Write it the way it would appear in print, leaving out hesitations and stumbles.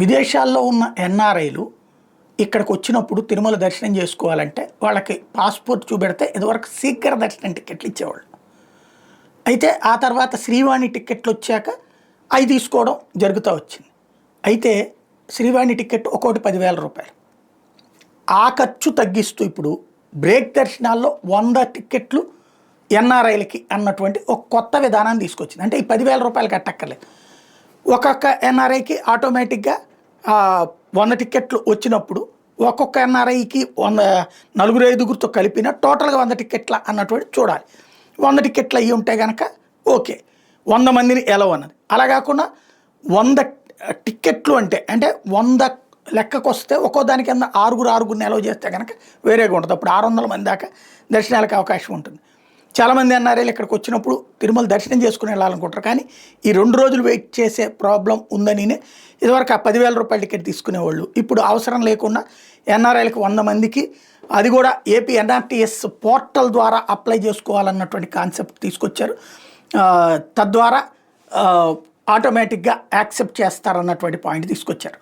విదేశాల్లో ఉన్న ఎన్ఆర్ఐలు ఇక్కడికి వచ్చినప్పుడు తిరుమల దర్శనం చేసుకోవాలంటే వాళ్ళకి పాస్పోర్ట్ చూపెడితే ఇదివరకు శీఘ్ర దర్శనం టికెట్లు ఇచ్చేవాళ్ళు. అయితే ఆ తర్వాత శ్రీవాణి టికెట్లు వచ్చాక అవి తీసుకోవడం జరుగుతూ వచ్చింది. అయితే శ్రీవాణి టికెట్ ఒక్కోటి 10,000 రూపాయలు. ఆ ఖర్చు తగ్గిస్తూ ఇప్పుడు బ్రేక్ దర్శనాల్లో 100 టికెట్లు ఎన్ఆర్ఐలకి అన్నటువంటి ఒక కొత్త విధానాన్ని తీసుకొచ్చింది. అంటే ఈ 10,000 రూపాయలు కట్టక్కర్లేదు. ఒక్కొక్క ఎన్ఆర్ఐకి ఆటోమేటిక్గా 100 టికెట్లు వచ్చినప్పుడు ఒక్కొక్క ఎన్ఆర్ఐకి 4-5గురితో కలిపిన టోటల్గా 100 టికెట్ల అన్నటువంటి చూడాలి. 100 టికెట్లు అయ్యి ఉంటే కనుక ఓకే, 100 మందిని ఎలవ్ అన్నది. అలా కాకుండా 100 టికెట్లు అంటే 100 లెక్కకు వస్తే ఒక్కో దానికి కింద 6 ఎలవ్ చేస్తే కనుక వేరేగా ఉంటుంది. అప్పుడు 600 మంది దాకా దర్శనాలకు అవకాశం ఉంటుంది. చాలామంది ఎన్ఆర్ఐలు ఇక్కడికి వచ్చినప్పుడు తిరుమల దర్శనం చేసుకుని వెళ్ళాలనుకుంటారు. కానీ ఈ 2 రోజులు వెయిట్ చేసే ప్రాబ్లం ఉందని ఇదివరకు ఆ 10,000 రూపాయల టికెట్ తీసుకునేవాళ్ళు. ఇప్పుడు అవసరం లేకుండా ఎన్ఆర్ఐలకు 100 మందికి, అది కూడా ఏపీ ఎన్ఆర్టీఎస్ పోర్టల్ ద్వారా అప్లై చేసుకోవాలన్నటువంటి కాన్సెప్ట్ తీసుకొచ్చారు. తద్వారా ఆటోమేటిక్గా యాక్సెప్ట్ చేస్తారన్నటువంటి పాయింట్ తీసుకొచ్చారు.